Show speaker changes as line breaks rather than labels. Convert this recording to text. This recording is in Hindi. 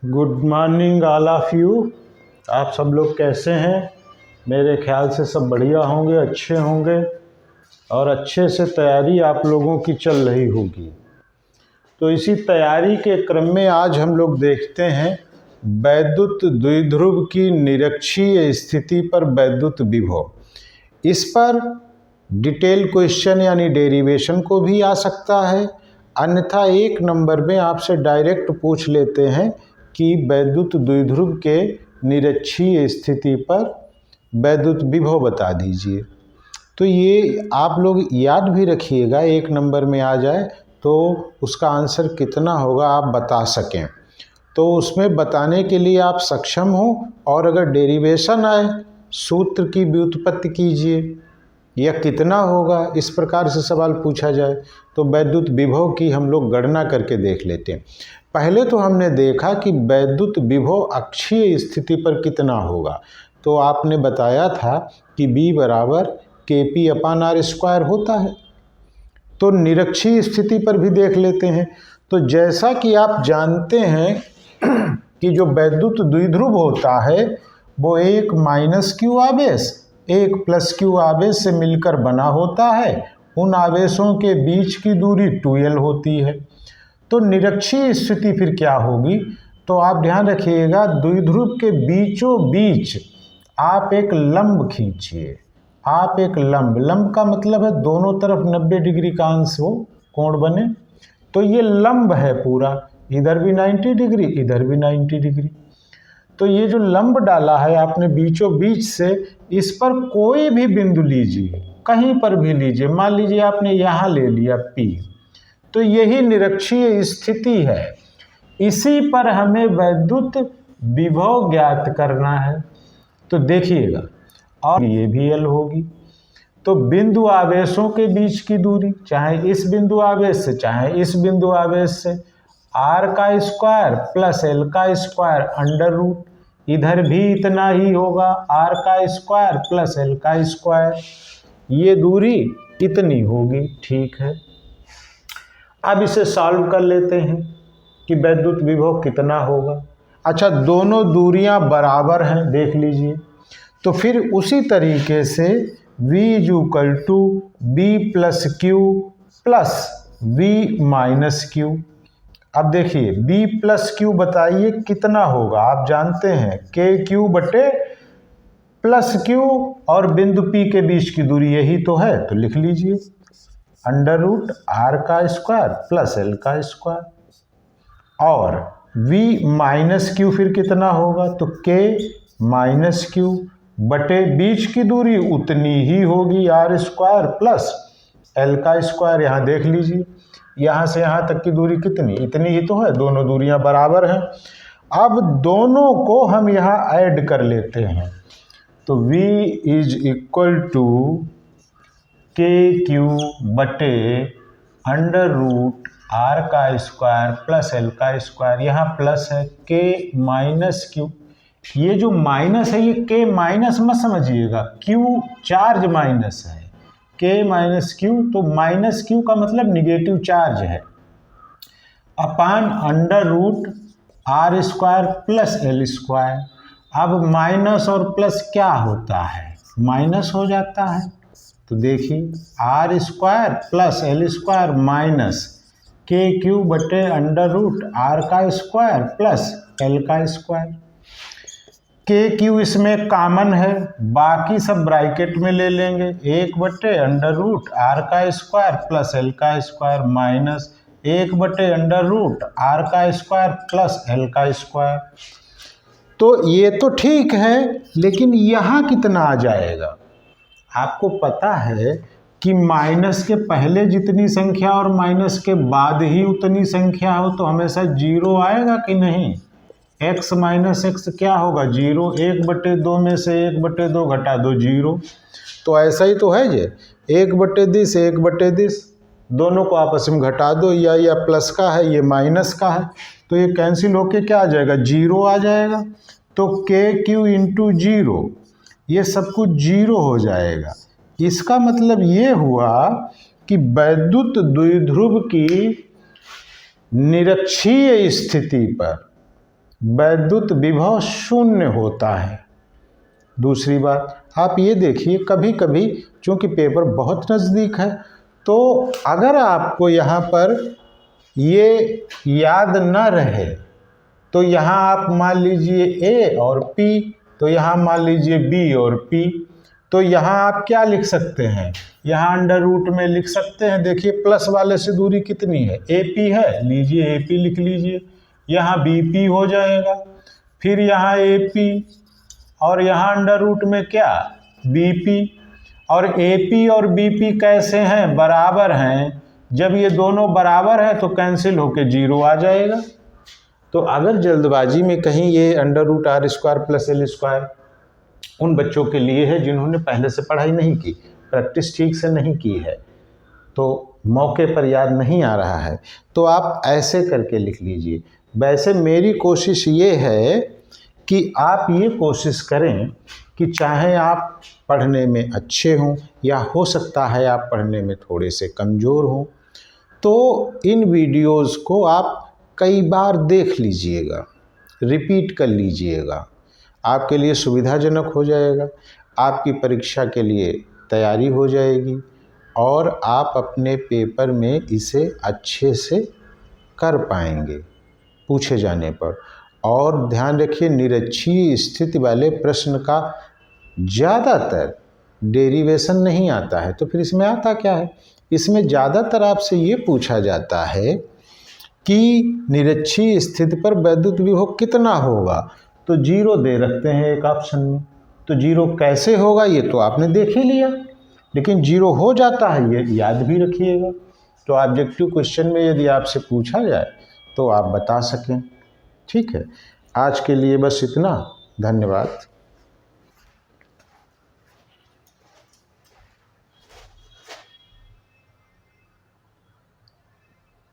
Good morning all of you. आप सब लोग कैसे हैं? मेरे ख्याल से सब बढ़िया होंगे, अच्छे होंगे और अच्छे से तैयारी आप लोगों की चल रही होगी। तो इसी तैयारी के क्रम में आज हम लोग देखते हैं वैद्युत द्विध्रुव की निरक्षीय स्थिति पर वैद्युत विभव। इस पर डिटेल क्वेश्चन यानी डेरिवेशन को भी आ सकता है, अन्यथा एक नंबर में आपसे डायरेक्ट पूछ लेते हैं कि वैद्युत द्विध्रुव के निरक्षीय स्थिति पर वैद्युत विभव बता दीजिए। तो ये आप लोग याद भी रखिएगा, एक नंबर में आ जाए तो उसका आंसर कितना होगा आप बता सकें। तो उसमें बताने के लिए आप सक्षम हो, और अगर डेरिवेशन आए सूत्र की व्युत्पत्ति कीजिए या कितना होगा, इस प्रकार से सवाल पूछा जाए तो वैद्युत विभव की हम लोग गणना करके देख लेते हैं। पहले तो हमने देखा कि वैद्युत विभव अक्षीय स्थिति पर कितना होगा, तो आपने बताया था कि B बराबर KP/R² होता है। तो निरक्षीय स्थिति पर भी देख लेते हैं। तो जैसा कि आप जानते हैं कि जो वैद्युत द्विध्रुव होता है वो एक -q आवेश एक +q आवेश से मिलकर बना होता है। उन आवेशों के बीच की दूरी 2L होती है। तो निरक्षीय स्थिति फिर क्या होगी, तो आप ध्यान रखिएगा, द्विध्रुव के बीचों बीच आप एक लंब खींचिए। आप एक लंब का मतलब है दोनों तरफ 90 डिग्री का अंश हो, कोण बने। तो ये लंब है पूरा, इधर भी 90 डिग्री, इधर भी 90 डिग्री। तो ये जो लंब डाला है आपने बीचों बीच से, इस पर कोई भी बिंदु लीजिए, कहीं पर भी लीजिए। मान लीजिए आपने यहाँ ले लिया P, तो यही निरक्षीय स्थिति है। इसी पर हमें वैद्युत विभव ज्ञात करना है। तो देखिएगा, और ये भी L होगी। तो बिंदु आवेशों के बीच की दूरी, चाहे इस बिंदु आवेश से चाहे इस बिंदु आवेश से, R² + L², इधर भी इतना ही होगा, R² + L²। ये दूरी इतनी होगी, ठीक है। अब इसे सॉल्व कर लेते हैं कि वैद्युत विभव कितना होगा। अच्छा, दोनों दूरियां बराबर हैं, देख लीजिए। तो फिर उसी तरीके से V = B + Q + V - Q। अब देखिए B + Q बताइए कितना होगा। आप जानते हैं KQ/Q, और बिंदु P के बीच की दूरी यही तो है, तो लिख लीजिए √R² + L²। और V - Q फिर कितना होगा, तो K - Q बटे बीच की दूरी उतनी ही होगी, R² + L²। यहाँ देख लीजिए, यहाँ से यहाँ तक की दूरी कितनी, इतनी ही तो है, दोनों दूरियां बराबर हैं। अब दोनों को हम यहाँ ऐड कर लेते हैं। तो V = KQ बटे √R² + L²। यहाँ प्लस है, K - Q। ये जो माइनस है ये K माइनस मत समझिएगा, Q चार्ज माइनस है, K - Q। तो -Q का मतलब निगेटिव चार्ज है, अपान √R² + L²। अब माइनस और प्लस क्या होता है, माइनस हो जाता है। तो देखिए R² + L² माइनस KQ बटे √R² + L²। KQ इसमें कॉमन है, बाकी सब ब्रैकेट में ले लेंगे। 1 बटे √R² + L² माइनस 1 बटे √R² + L²। तो ये तो ठीक है, लेकिन यहाँ कितना आ जाएगा। आपको पता है कि माइनस के पहले जितनी संख्या और माइनस के बाद ही उतनी संख्या हो तो हमेशा 0 आएगा कि नहीं। x - x क्या होगा, 0। 1/2 में से 1/2 घटा दो, 0। तो ऐसा ही तो है, ये 1/10 1/10, दोनों को आपस में घटा दो, या प्लस का है ये माइनस का है, तो ये कैंसिल होके क्या आ जाएगा, 0 आ जाएगा। तो KQ × 0, ये सब कुछ 0 हो जाएगा। इसका मतलब ये हुआ कि वैद्युत द्विध्रुव की निरक्षीय स्थिति पर वैद्युत विभव शून्य होता है। दूसरी बात आप ये देखिए, कभी कभी चूंकि पेपर बहुत नज़दीक है तो अगर आपको यहाँ पर ये याद न रहे तो यहाँ आप मान लीजिए A और P, तो यहाँ मान लीजिए B और P, तो यहाँ आप क्या लिख सकते हैं, यहाँ अंडर रूट में लिख सकते हैं। देखिए प्लस वाले से दूरी कितनी है, AP है, लीजिए AP लिख लीजिए, यहाँ BP हो जाएगा, फिर यहाँ AP और यहाँ अंडर रूट में क्या BP, और AP और BP कैसे हैं, बराबर हैं। जब ये दोनों बराबर हैं तो कैंसिल होके 0 आ जाएगा। तो अगर जल्दबाजी में कहीं ये under root R square plus L square उन बच्चों के लिए है जिन्होंने पहले से पढ़ाई नहीं की, प्रैक्टिस ठीक से नहीं की है, तो मौके पर याद नहीं आ रहा है, तो आप ऐसे करके लिख लीजिए। वैसे मेरी कोशिश ये है कि आप ये कोशिश करें कि चाहे आप पढ़ने में अच्छे हों या हो सकता है आप पढ़ने में थोड़े से कमज़ोर हों, तो इन वीडियोज़ को आप कई बार देख लीजिएगा, रिपीट कर लीजिएगा, आपके लिए सुविधाजनक हो जाएगा, आपकी परीक्षा के लिए तैयारी हो जाएगी और आप अपने पेपर में इसे अच्छे से कर पाएंगे पूछे जाने पर। और ध्यान रखिए, निरक्षीय स्थिति वाले प्रश्न का ज़्यादातर डेरिवेशन नहीं आता है, तो फिर इसमें आता क्या है, इसमें ज़्यादातर आपसे ये पूछा जाता है कि निरक्षीय स्थिति पर वैद्युत विभव कितना होगा, तो 0 दे रखते हैं एक ऑप्शन में, तो 0 कैसे होगा ये तो आपने देख ही लिया, लेकिन 0 हो जाता है ये याद भी रखिएगा। तो ऑब्जेक्टिव क्वेश्चन में यदि आपसे पूछा जाए तो आप बता सकें। ठीक है, आज के लिए बस इतना, धन्यवाद।